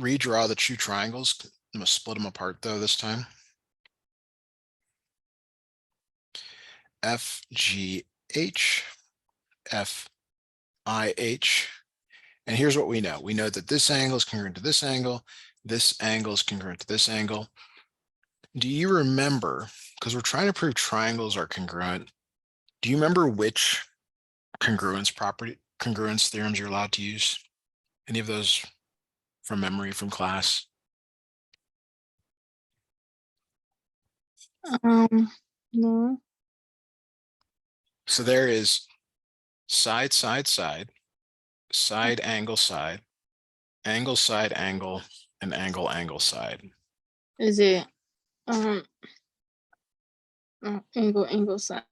redraw the two triangles. I'm gonna split them apart though this time. FGH, FIH. And here's what we know. We know that this angle is congruent to this angle is congruent to this angle. Do you remember, because we're trying to prove triangles are congruent, do you remember which congruence theorems you're allowed to use? Any of those from memory from class? No. So there is side, side, side, side, angle, side, angle, side, angle, and angle, angle, side. Is it angle, side?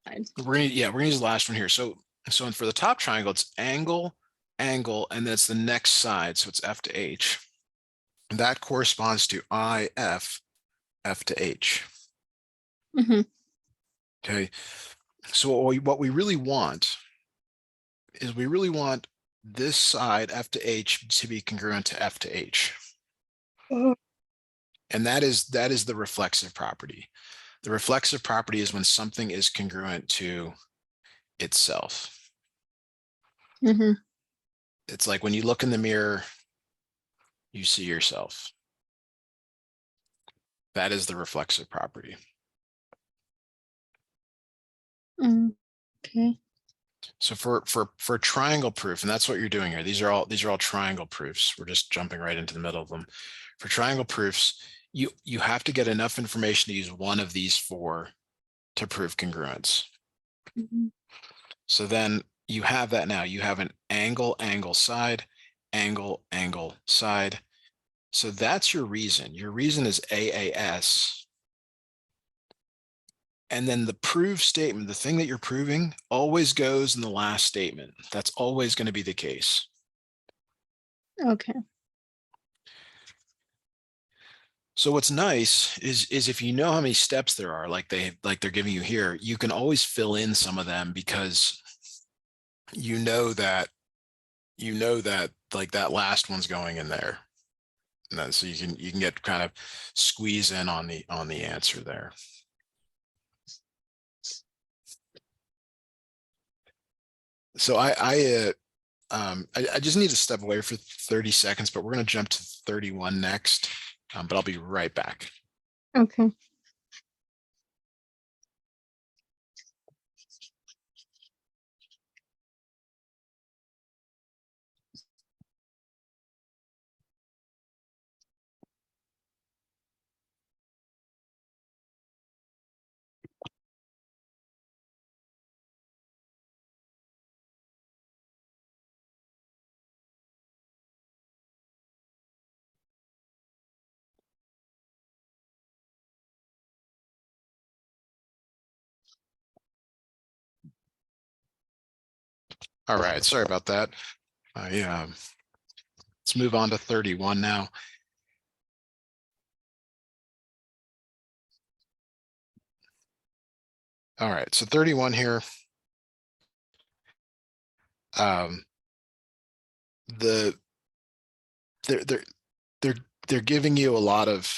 We're gonna use the last one here. So for the top triangle, it's angle, angle, and that's the next side. So it's F to H. And that corresponds to IF, F to H. Mm-hmm. Okay. So what we really want is this side F to H to be congruent to F to H. And that is the reflexive property. The reflexive property is when something is congruent to itself. Mm-hmm. It's like when you look in the mirror, you see yourself. That is the reflexive property. Okay. So for triangle proof, and that's what you're doing here. These are all triangle proofs. We're just jumping right into the middle of them. For triangle proofs, you have to get enough information to use one of these four to prove congruence. Mm-hmm. So then you have that now. You have an angle, angle, side, angle, angle, side. So that's your reason. Your reason is AAS. And then the prove statement, the thing that you're proving, always goes in the last statement. That's always going to be the case. Okay. So what's nice is if you know how many steps there are, like they're giving you here, you can always fill in some of them because you know that like that last one's going in there. And then, so you can get kind of squeeze in on the answer there. So I just need to step away for 30 seconds, but we're going to jump to 31 next. But I'll be right back. Okay. All right, sorry about that. Let's move on to 31 now. All right, so 31 here. They're giving you a lot of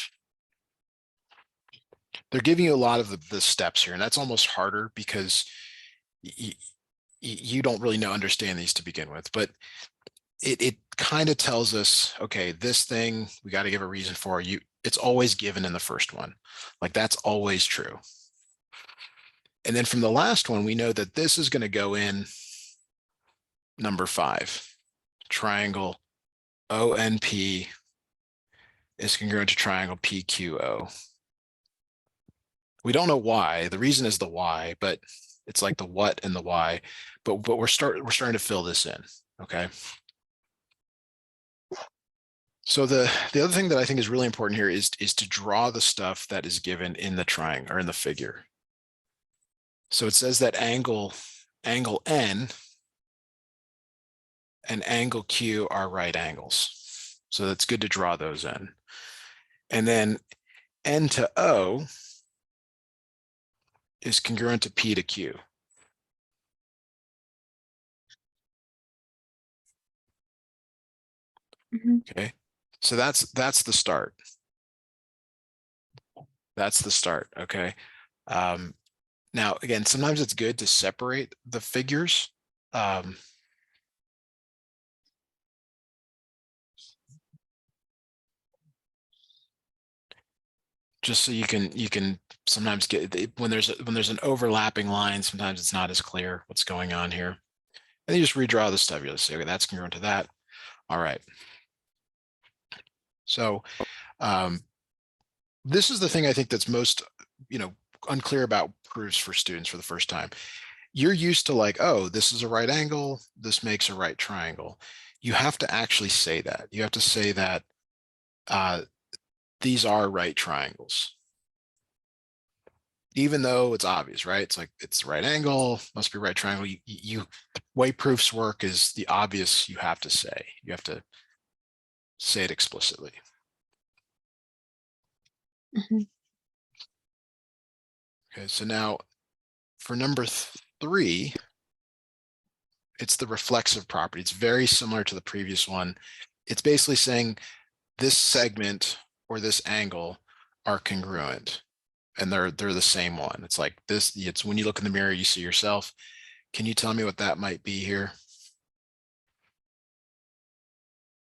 the steps here, and that's almost harder because you don't really understand these to begin with, but it kind of tells us, okay, this thing we got to give a reason for. It's always given in the first one, like that's always true. And then from the last one, we know that this is going to go in number 5. Triangle ONP is congruent to triangle PQO. We don't know why. The reason is the why, but it's like the what and the why. But we're starting to fill this in. Okay. So the other thing that I think is really important here is to draw the stuff that is given in the triangle or in the figure. So it says that angle N and angle Q are right angles. So that's good to draw those in. And then N to O is congruent to P to Q. Mm-hmm. Okay. So that's the start. That's the start. Okay. Now, again, sometimes it's good to separate the figures. Just so you can sometimes get when there's an overlapping line, sometimes it's not as clear what's going on here. And you just redraw the stuff. You'll say, okay, that's congruent to that. All right. So this is the thing I think that's most, unclear about proofs for students for the first time. You're used to like, oh, this is a right angle, this makes a right triangle. You have to actually say that. You have to say that these are right triangles. Even though it's obvious, right? It's like it's the right angle, must be right triangle. The way proofs work is the obvious you have to say. You have to say it explicitly. Mhm. Okay, so now for number 3, it's the reflexive property. It's very similar to the previous one. It's basically saying this segment or this angle are congruent and they're the same one. It's like this, it's when you look in the mirror, you see yourself. Can you tell me what that might be here?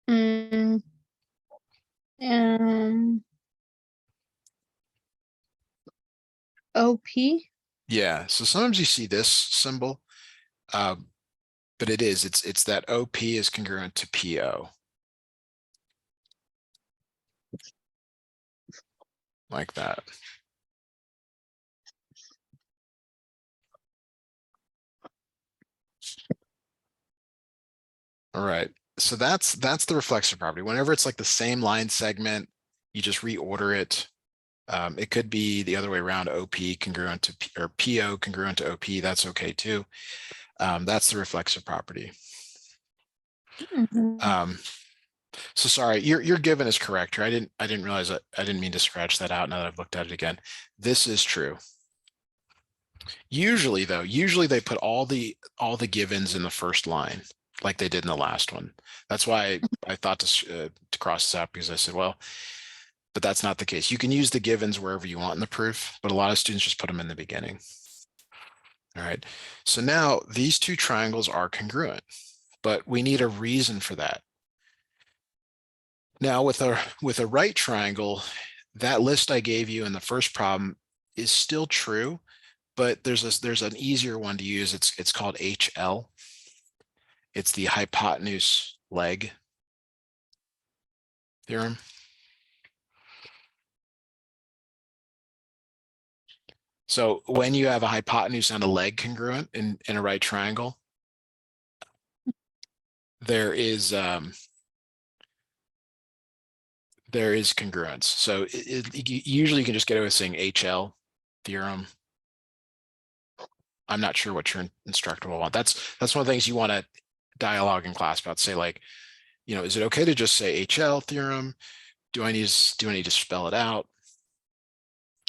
Mm, um, OP. Yeah, so sometimes you see this symbol, but it's that OP is congruent to PO. Like that. All right. So that's the reflexive property. Whenever it's like the same line segment, you just reorder it. It could be the other way around, OP congruent to P, or PO congruent to OP. That's okay too. That's the reflexive property. Mhm. So sorry, your given is correct here. I didn't realize that. I didn't mean to scratch that out. Now that I've looked at it again, this is true. Usually though, usually they put all the givens in the first line, like they did in the last one. That's why I thought to cross this out, because I said, well, but that's not the case. You can use the givens wherever you want in the proof, but a lot of students just put them in the beginning. All right. So now these two triangles are congruent, but we need a reason for that. Now with a right triangle, that list I gave you in the first problem is still true, but there's an easier one to use. It's called HL. It's the hypotenuse leg theorem. So when you have a hypotenuse and a leg congruent in a right triangle, there is congruence. So usually you can just get away with saying HL theorem. I'm not sure what your instructor will want. That's one of the things you want to dialogue in class about. Say like, is it okay to just say HL theorem? Do I need to spell it out?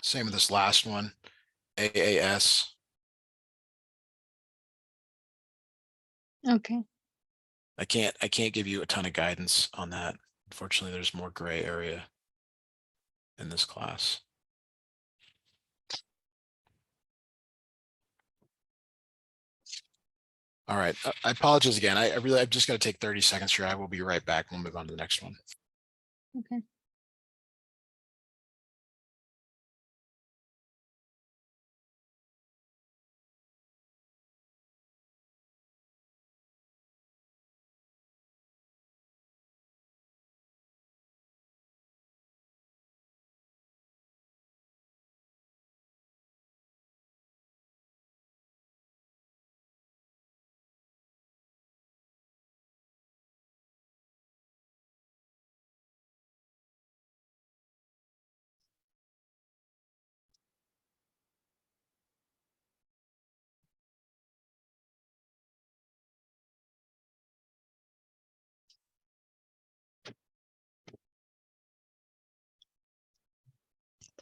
Same with this last one, AAS. Okay. I can't give you a ton of guidance on that. Unfortunately, there's more gray area in this class. All right. I apologize again. I've just got to take 30 seconds here. I will be right back. We'll move on to the next one. Okay.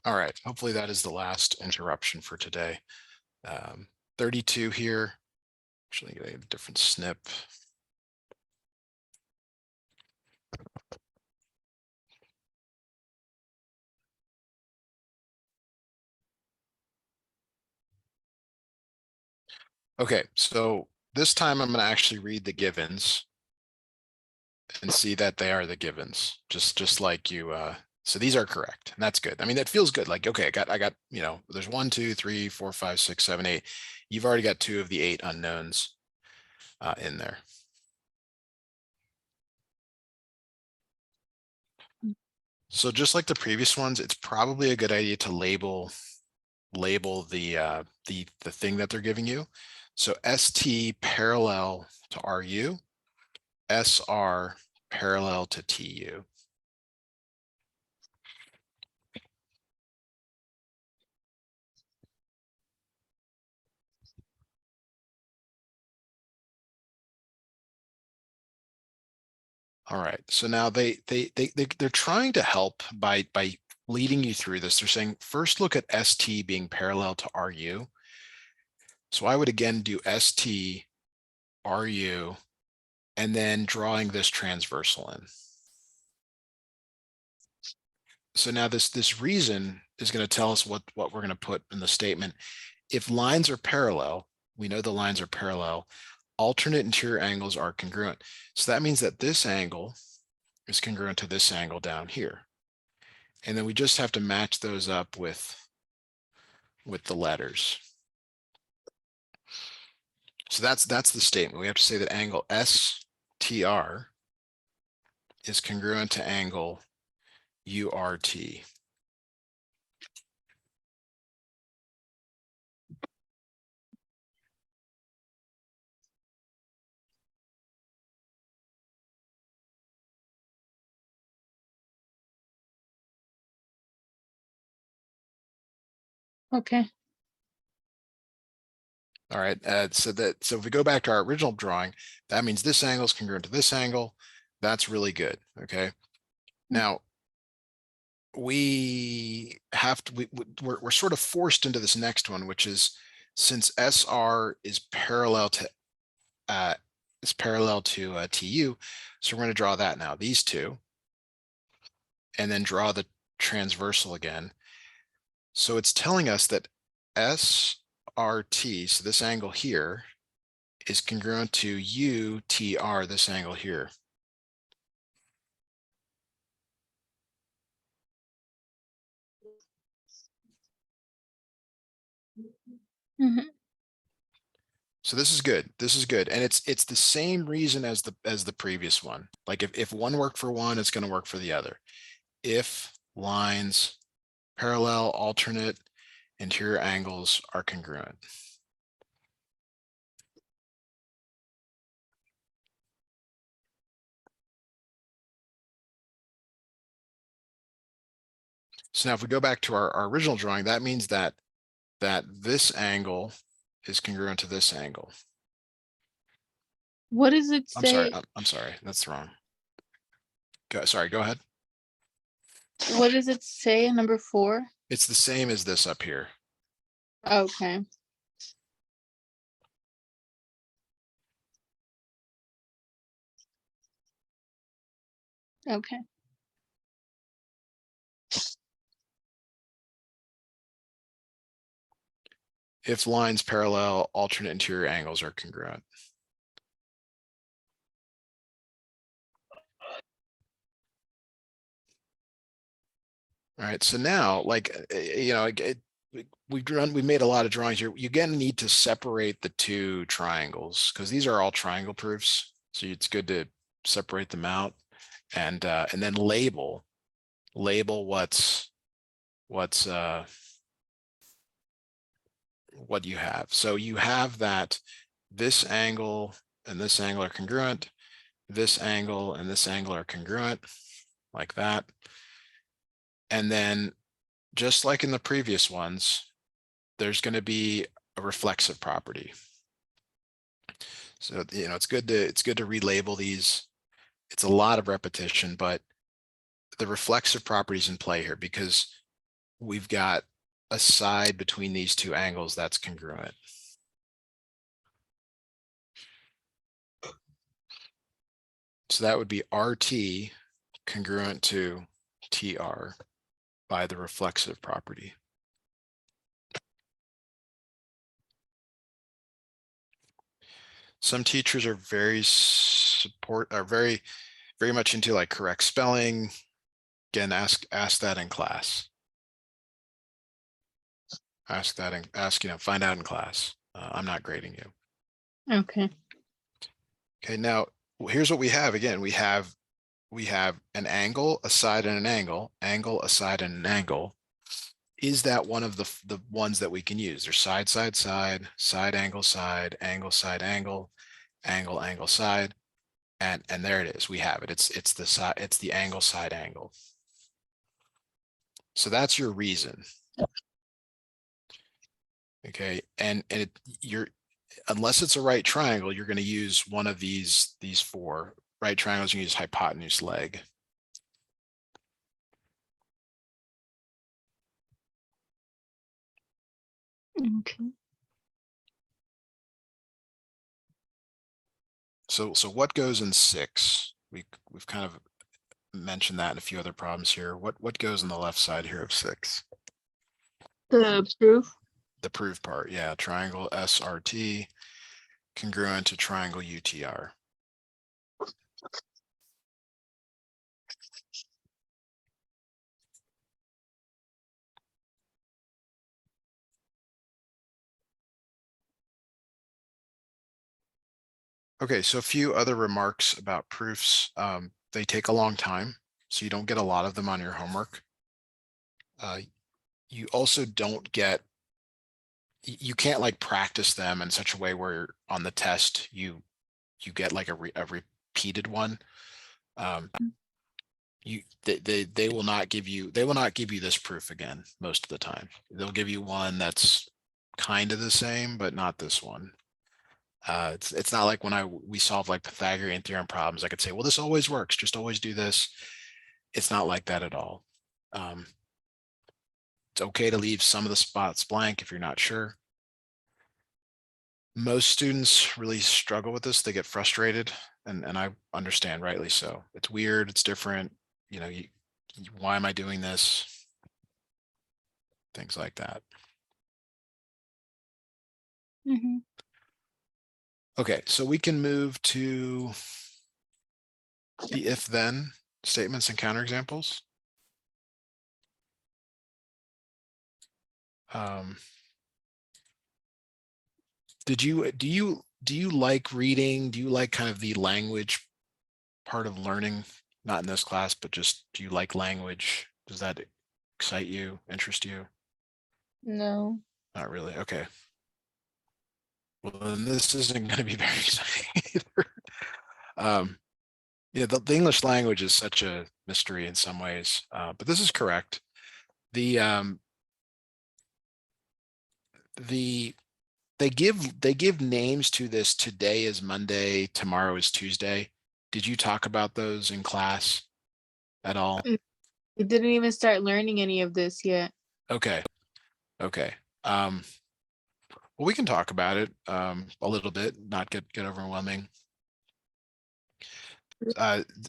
All right. Hopefully that is the last interruption for today. 32 here. Actually, get a different snip. Okay, so this time I'm going to actually read the givens and see that they are the givens, just like you. So these are correct, and that's good. I mean, that feels good. Like, okay, I got, there's 1, 2, 3, 4, 5, 6, 7, 8. You've already got 2 of the 8 unknowns in there. So just like the previous ones, it's probably a good idea to label the thing that they're giving you. So ST parallel to RU, SR parallel to TU. All right, so now they're trying to help by leading you through this. They're saying first look at ST being parallel to RU. So I would again do ST RU and then drawing this transversal in. So now this reason is going to tell us what we're going to put in the statement. If lines are parallel, we know the lines are parallel, alternate interior angles are congruent. So that means that this angle is congruent to this angle down here. And then we just have to match those up with the letters. So that's the statement. We have to say that angle STR is congruent to angle URT. Okay. All right, so if we go back to our original drawing, that means this angle is congruent to this angle. That's really good. Okay. Now we have to we're sort of forced into this next one, which is since SR is parallel to TU, so we're going to draw that now. These two, and then draw the transversal again. So it's telling us that SRT, so this angle here, is congruent to UTR, this angle here. Mhm. So this is good. This is good. And it's the same reason as the previous one. Like if one worked for one, it's going to work for the other. If lines parallel, alternate, interior angles are congruent. So now if we go back to our original drawing, that means that this angle is congruent to this angle. What does it I'm sorry. say? I'm sorry. That's wrong. Sorry, go ahead. What does it say in number 4? It's the same as this up here. Okay. Okay. If lines parallel, alternate interior angles are congruent. All right, so now, like, we made a lot of drawings here. You're going to need to separate the two triangles because these are all triangle proofs. So it's good to separate them out and then label what's what you have. So you have that this angle and this angle are congruent. This angle and this angle are congruent, like that. And then just like in the previous ones, there's going to be a reflexive property. So, it's good to relabel these. It's a lot of repetition, but the reflexive property is in play here because we've got a side between these two angles that's congruent. So that would be RT congruent to TR by the reflexive property. Some teachers are very much into like correct spelling. Again, ask that in class. Find out in class. I'm not grading you. Okay. Okay, now here's what we have. Again, we have an angle, a side, and an angle, a side, and an angle. Is that one of the ones that we can use? There's side, side, side, side, angle, side, side, angle, angle, side, and there it is. We have it. It's the side. It's the angle, side, angle. So that's your reason. Okay, and you're unless it's a right triangle, you're going to use one of these four right triangles. You use hypotenuse leg. Okay. So what goes in 6? We've kind of mentioned that in a few other problems here. What goes on the left side here of 6? The proof. The proof part, yeah. Triangle SRT congruent to triangle UTR. Okay, so a few other remarks about proofs. They take a long time, so you don't get a lot of them on your homework. You also don't get, you can't like practice them in such a way where on the test you get like a repeated one. They will not give you this proof again most of the time. They'll give you one that's kind of the same, but not this one. It's not like when we solve like Pythagorean theorem problems, I could say, well, this always works, just always do this. It's not like that at all. It's okay to leave some of the spots blank if you're not sure. Most students really struggle with this. They get frustrated, and I understand, rightly so. It's weird, it's different. You know, why am I doing this? Things like that. Mm-hmm. Okay, so we can move to the if-then statements and counterexamples. Do you like reading? Do you like kind of the language part of learning? Not in this class, but just do you like language? Does that excite you, interest you? No. Not really. Okay. Well, then this isn't going to be very exciting either. Yeah, the English language is such a mystery in some ways, but this is correct. The they give names to this. Today is Monday, tomorrow is Tuesday. Did you talk about those in class at all? We didn't even start learning any of this yet. Okay. Okay. Well, we can talk about it a little bit, not get overwhelming.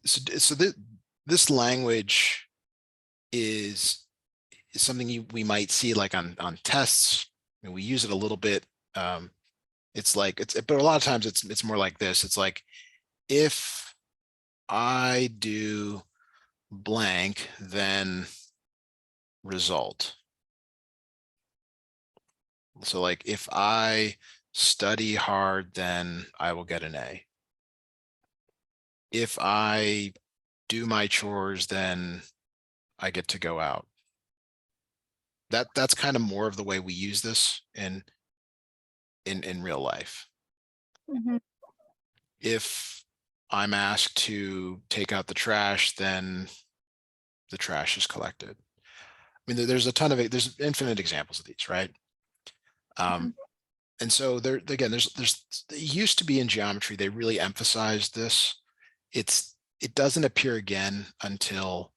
So this language is something we might see like on tests. And we use it a little bit. It's like but a lot of times it's more like this. It's like, if I do blank, then result. So like, if I study hard, then I will get an A. If I do my chores, then I get to go out. That's kind of more of the way we use this in real life. Mm-hmm. If I'm asked to take out the trash, then the trash is collected. I mean, there's infinite examples of these, right? And so there again, it used to be in geometry, they really emphasized this. It doesn't appear again until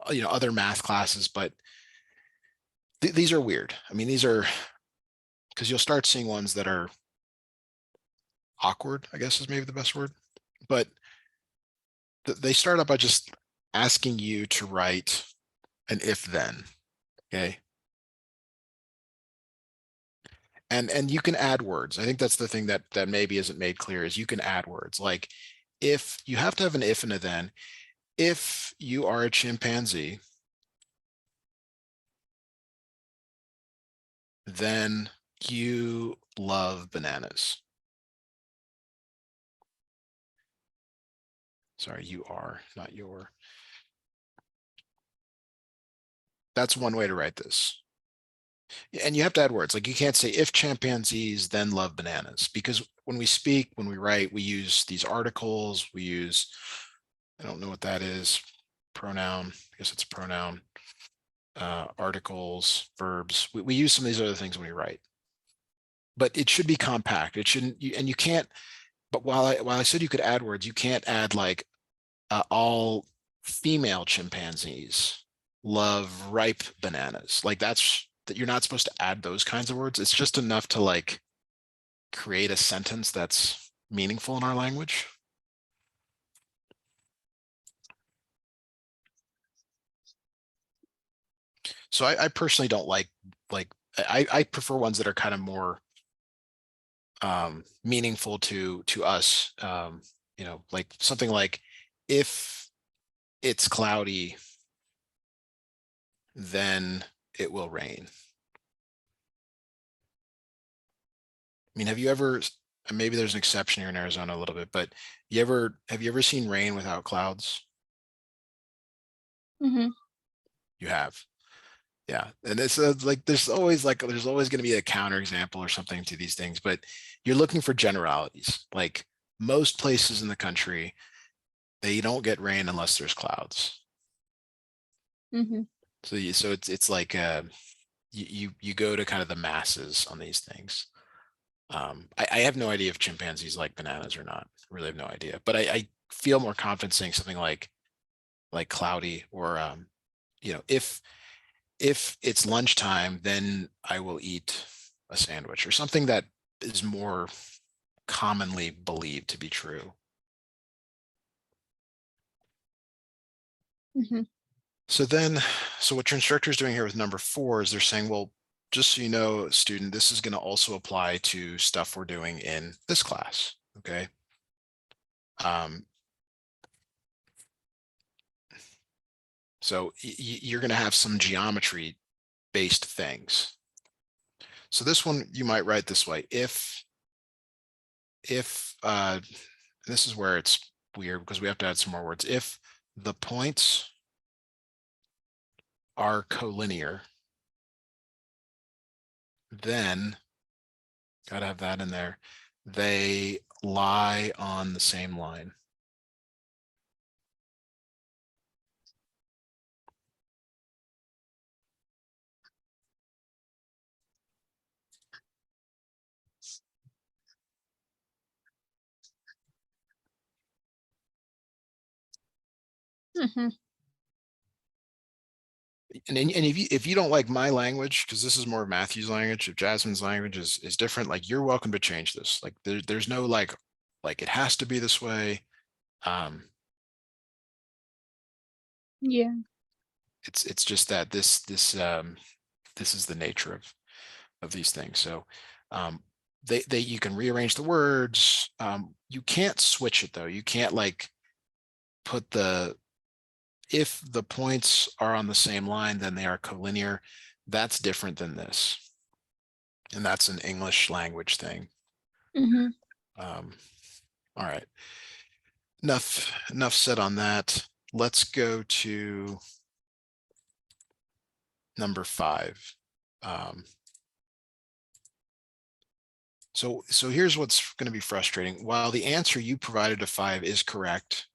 other math classes, but these are weird. I mean, these are, because you'll start seeing ones that are awkward, I guess is maybe the best word, but they start out by just asking you to write an if then. Okay. And you can add words. I think that's the thing that maybe isn't made clear is you can add words. Like if you have to have an if and a then. If you are a chimpanzee, then you love bananas. Sorry, you are, not your. That's one way to write this. And you have to add words. Like you can't say if chimpanzees then love bananas, because when we speak, when we write, we use these articles, we use, I don't know what that is, pronoun, I guess it's a pronoun, articles, verbs. We use some of these other things when we write, but it should be compact. It shouldn't, and you can't, but while I said you could add words, you can't add like all female chimpanzees love ripe bananas. Like that's that you're not supposed to add those kinds of words. It's just enough to like create a sentence that's meaningful in our language. So I personally don't like I prefer ones that are kind of more meaningful to us. Like something like if it's cloudy, then it will rain. I mean, have you ever, and maybe there's an exception here in Arizona a little bit, but have you ever seen rain without clouds? Mm-hmm. You have. Yeah. And it's like there's always going to be a counterexample or something to these things, but you're looking for generalities. Like most places in the country, they don't get rain unless there's clouds. Mm-hmm. So it's like you go to kind of the masses on these things. I have no idea if chimpanzees like bananas or not. Really have no idea. But I feel more confident saying something like cloudy or if it's lunchtime, then I will eat a sandwich or something that is more commonly believed to be true. Mm-hmm. So what your instructor is doing here with number 4 is they're saying, well, just so you know, student, this is going to also apply to stuff we're doing in this class. Okay. So you're going to have some geometry based things. So this one you might write this way. If this is where it's weird because we have to add some more words. If the points are collinear, then gotta have that in there. They lie on the same line. Mm-hmm. And if you don't like my language, because this is more Matthew's language, if Jasmine's language is different, like you're welcome to change this. Like there's no like it has to be this way. Yeah. It's just that this is the nature of these things. So they you can rearrange the words. You can't switch it though. You can't like put the if the points are on the same line, then they are collinear. That's different than this. And that's an English language thing. Mm-hmm. All right. Enough said on that. Let's go to number 5. So here's what's going to be frustrating. While the answer you provided to 5 is correct,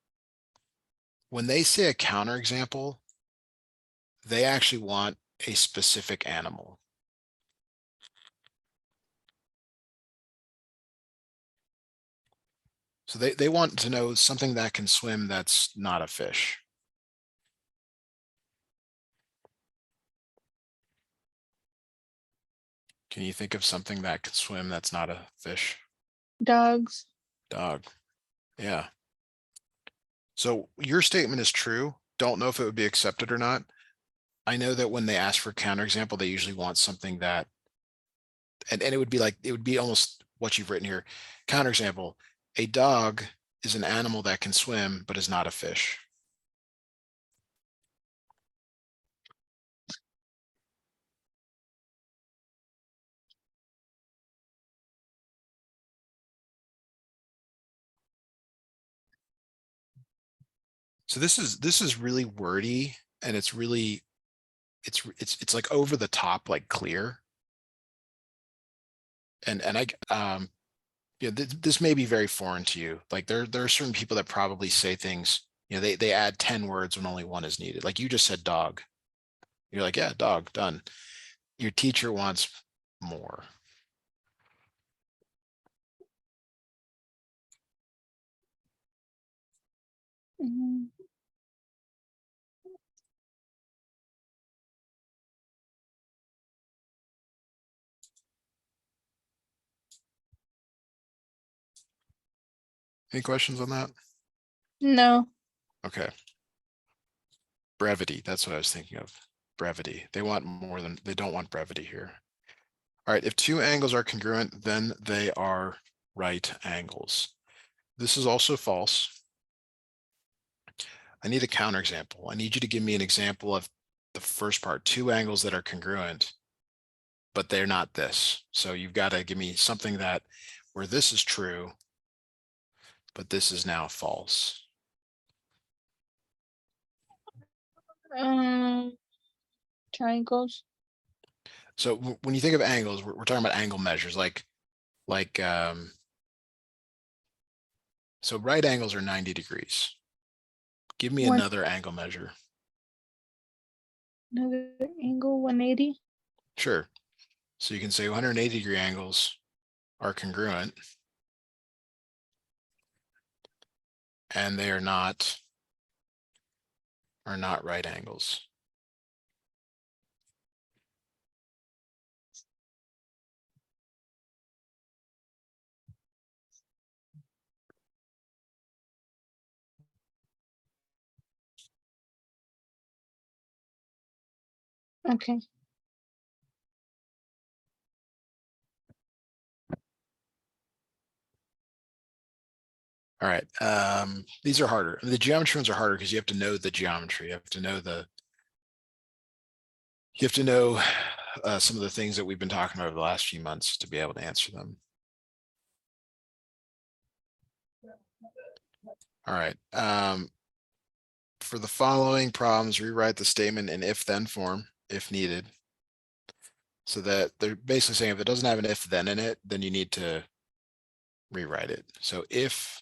when they say a counterexample, they actually want a specific animal. So they want to know something that can swim that's not a fish. Can you think of something that can swim that's not a fish? Dogs. Dog. Yeah. So your statement is true. Don't know if it would be accepted or not. I know that when they ask for counterexample, they usually want something that and it would be like, it would be almost what you've written here. Counterexample, a dog is an animal that can swim, but is not a fish. So this is really wordy, and it's really, it's like over the top, like clear. And yeah, this may be very foreign to you. Like there are certain people that probably say things, they add 10 words when only one is needed. Like you just said dog. You're like, yeah, dog, done. Your teacher wants more. Mm, Any questions on that? no. Okay. Brevity. That's what I was thinking of. Brevity. They want more than, they don't want brevity here. All right. If two angles are congruent, then they are right angles. This is also false. I need a counterexample. I need you to give me an example of the first part, two angles that are congruent, but they're not this. So you've got to give me something that where this is true, but this is now false. Um, triangles. So when you think of angles, we're talking about angle measures, like so right angles are 90 degrees. Give me One another angle measure. another angle, 180. Sure. So you can say 180-degree angles are congruent, and they are not right angles. Okay. All right. These are harder. The geometry ones are harder because you have to know the geometry. You have to know some of the things that we've been talking about over the last few months to be able to answer them. All right. For the following problems, rewrite the statement in if-then form, if needed. So that they're basically saying if it doesn't have an if-then in it, then you need to rewrite it. So if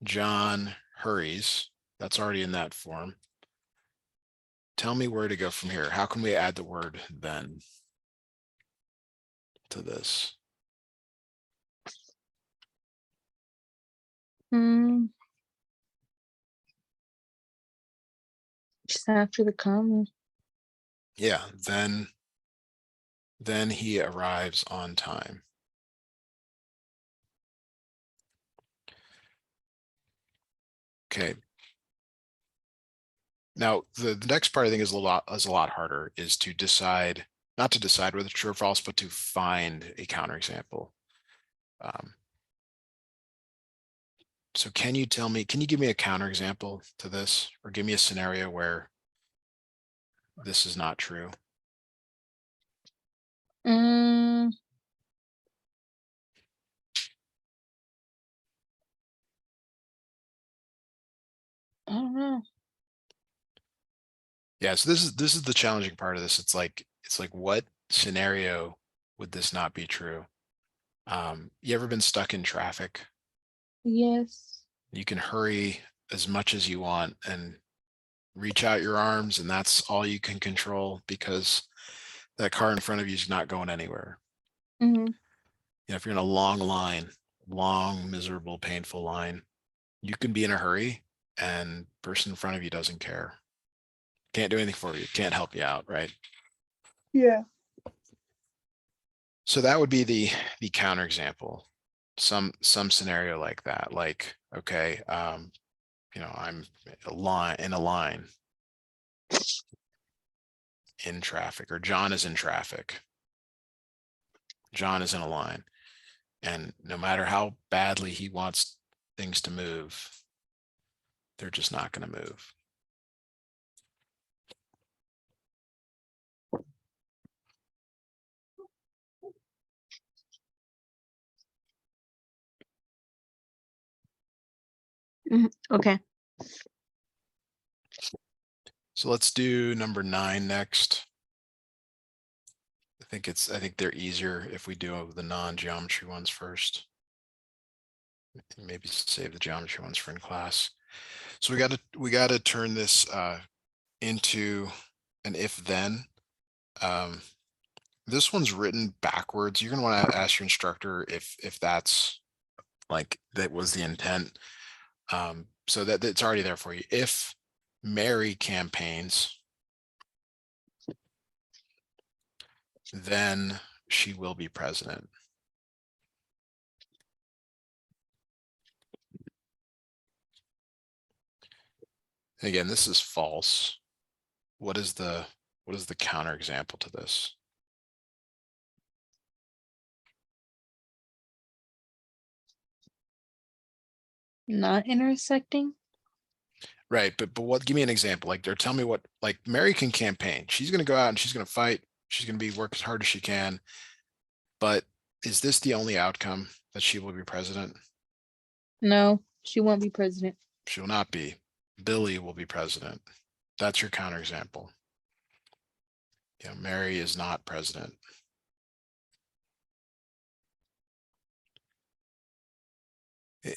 John hurries, that's already in that form. Tell me where to go from here. How can we add the word then to this? Mm, just after the comma. Yeah, then he arrives on time. Okay. Now the next part I think is a lot harder, is to decide, not to decide whether true or false, but to find a counterexample. So can you give me a counterexample to this, or give me a scenario where this is not true? Mm, I don't know. Yeah, so this is the challenging part of this. It's like what scenario would this not be true? You ever been stuck in traffic? Yes. You can hurry as much as you want and reach out your arms, and that's all you can control because that car in front of you is not going anywhere. Mm-hmm. If you're in a long line, long, miserable, painful line, you can be in a hurry and person in front of you doesn't care. Can't do anything for you, can't help you out, right? Yeah. So that would be the counterexample. Some scenario like that, like, okay, I'm in a line in traffic, or John is in traffic. John is in a line. And no matter how badly he wants things to move, they're just not going to move. Okay. So let's do number 9 next. I think they're easier if we do the non-geometry ones first. Maybe save the geometry ones for in class. So we got to turn this into an if then. This one's written backwards. You're going to want to ask your instructor if that's like that was the intent. So that it's already there for you. If Mary campaigns, then she will be president. Again, this is false. What is the counterexample to this? Not intersecting. Right, but what? Give me an example. Like, or tell me what. Like, Mary can campaign. She's going to go out and she's going to fight. She's going to be work as hard as she can. But is this the only outcome that she will be president? No, she won't be president. She will not be. Billy will be president. That's your counterexample. Yeah, Mary is not president.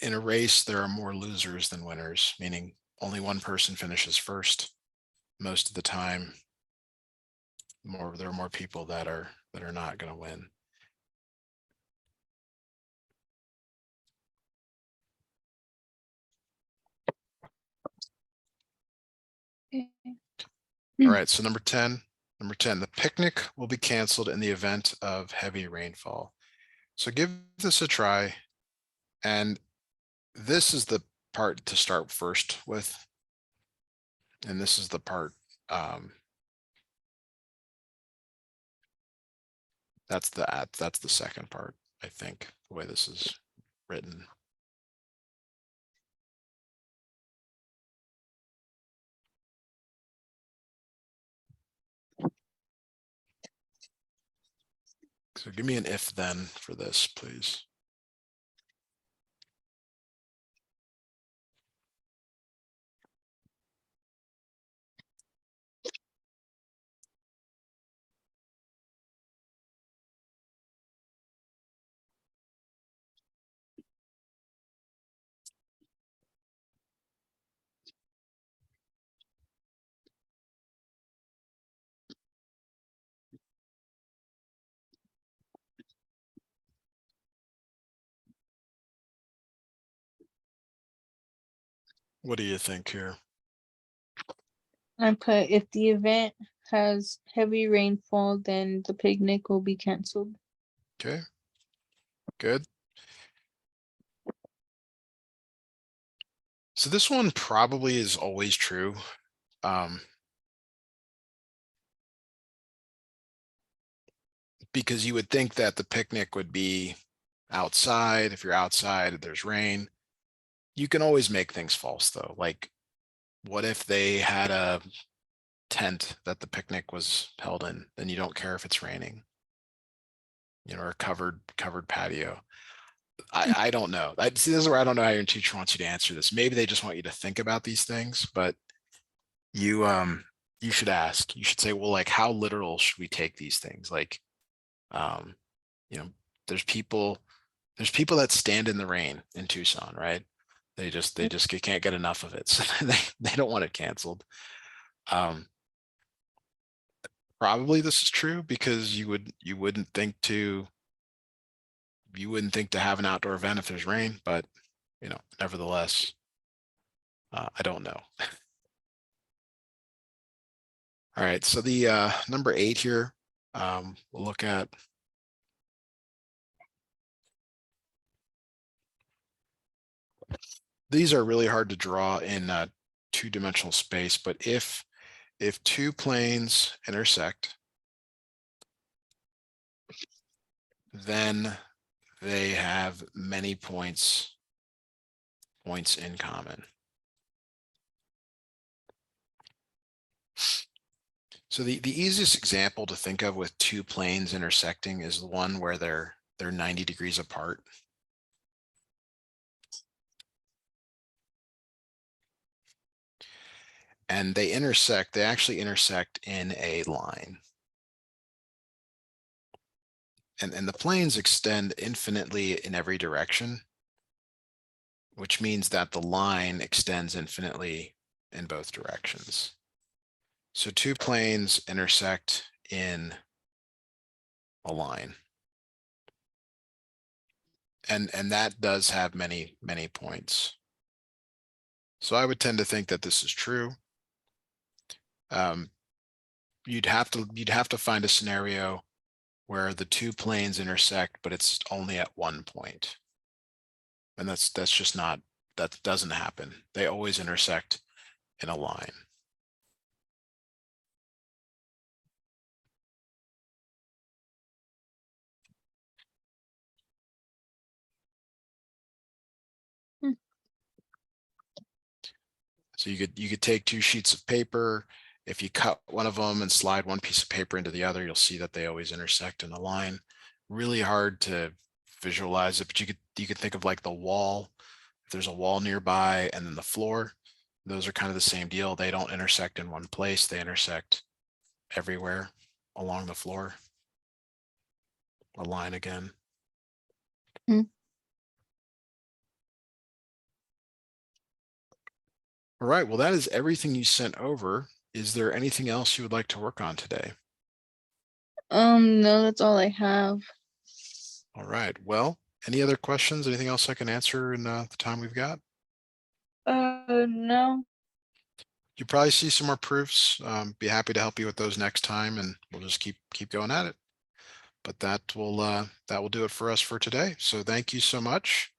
In a race, there are more losers than winners, meaning only one person finishes first. Most of the time, there are more people that are not going to win. All right, so number 10, the picnic will be canceled in the event of heavy rainfall. So give this a try. And this is the part to start first with. And this is the part, that's the second part, I think, the way this is written. So give me an if then for this, please. What do you think here? I put if the event has heavy rainfall, then the picnic will be canceled. Okay, good. So this one probably is always true. Because you would think that the picnic would be outside. If you're outside, there's rain. You can always make things false though. Like, what if they had a tent that the picnic was held in? Then you don't care if it's raining, or a covered patio. I don't know. I see, this is where I don't know how your teacher wants you to answer this. Maybe they just want you to think about these things, but you should ask. You should say, well, like, how literal should we take these things? Like, um, there's people that stand in the rain in Tucson, right? They just can't get enough of it. So they don't want it canceled. Probably this is true because you wouldn't think to have an outdoor event if there's rain, but nevertheless, I don't know. All right, so the number 8 here, we'll look at. These are really hard to draw in two-dimensional space, but if two planes intersect, then they have many points in common. So the easiest example to think of with two planes intersecting is the one where they're 90 degrees apart. And they actually intersect in a line. And the planes extend infinitely in every direction, which means that the line extends infinitely in both directions. So two planes intersect in a line. And that does have many points. So I would tend to think that this is true. You'd have to find a scenario where the two planes intersect, but it's only at one point. And that's just not, that doesn't happen. They always intersect in a line. Hmm. So you could take two sheets of paper. If you cut one of them and slide one piece of paper into the other, you'll see that they always intersect in a line. Really hard to visualize it, but you could think of like the wall. If there's a wall nearby and then the floor, those are kind of the same deal. They don't intersect in one place. They intersect everywhere along the floor. A line again. Hmm. All right, well, that is everything you sent over. Is there anything else you would like to work on today? No, that's all I have. All right, well, any other questions? Anything else I can answer in the time we've got? No. You probably see some more proofs. Be happy to help you with those next time, and we'll just keep going at it. But that will do it for us for today. So thank you so much.